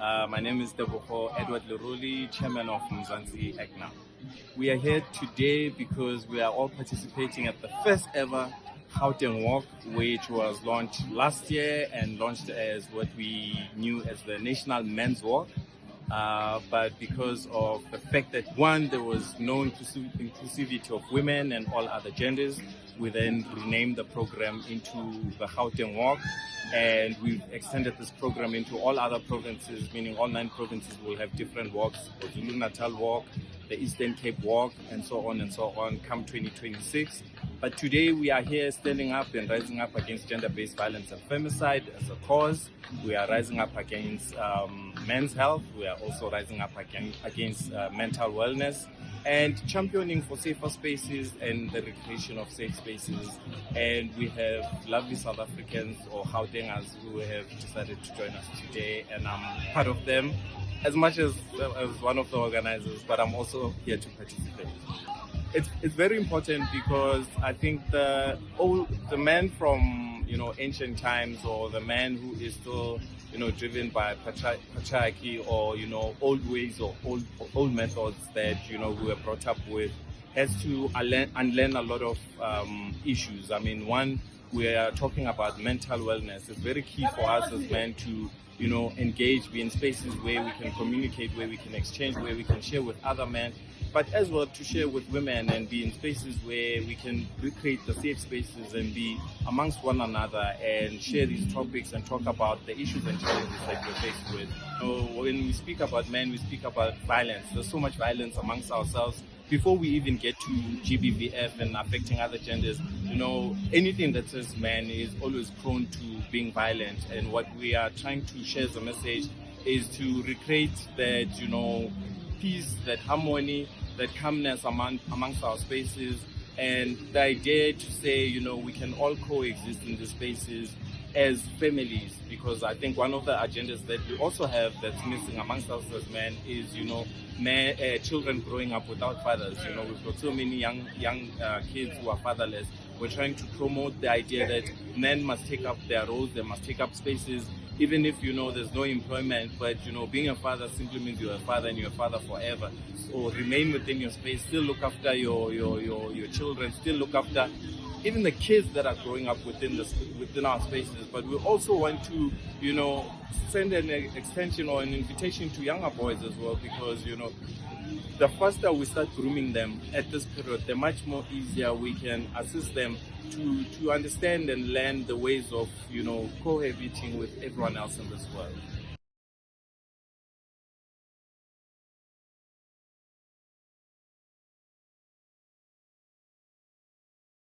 My name is Tebogo Lerole, chairman of Mzansi Act NOW. We are here today because we are all participating at the first ever Gauteng Walk, which was launched last year and launched as what we knew as the National Men's Walk. But because of the fact that, one, there was no inclusivity of women and all other genders, we then renamed the program into the Gauteng Walk, and we've extended this program into all other provinces, meaning all 9 provinces will have different walks: the KwaZulu-Natal Walk, the Eastern Cape Walk, and so on, come 2026. But today we are here standing up and rising up against gender-based violence and femicide as a cause. We are rising up against men's health. We are also rising up against mental wellness and championing for safer spaces and the recreation of safe spaces. And we have lovely South Africans or Gautengers who have decided to join us today, and I'm part of them as much as one of the organizers, but I'm also here to participate. It's very important because I think the man from ancient times, or the man who is still driven by patriarchy or old ways or old methods that we were brought up with, has to unlearn a lot of issues. I mean, one, we are talking about mental wellness. It's very key for us as men to engage, be in spaces where we can communicate, where we can exchange, where we can share with other men, but as well to share with women and be in spaces where we can recreate the safe spaces and be amongst one another and share these topics and talk about the issues and challenges that we're faced with. When we speak about men, we speak about violence. There's so much violence amongst ourselves. Before we even get to GBVF and affecting other genders, anything that says man is always prone to being violent. And what we are trying to share as a message is to recreate that, peace, that harmony, that calmness amongst our spaces, and the idea to say, we can all coexist in these spaces as families, because I think one of the agendas that we also have that's missing amongst us as men is, children growing up without fathers. We've got so many young kids who are fatherless. We're trying to promote the idea that men must take up their roles, they must take up spaces, even if there's no employment. But being a father simply means you're a father and you're a father forever. So remain within your space, still look after your children, still look after even the kids that are growing up within our spaces. But we also want to send an extension or an invitation to younger boys as well, because the faster we start grooming them at this period, the much more easier we can assist them to understand and learn the ways of cohabiting with everyone else in this world.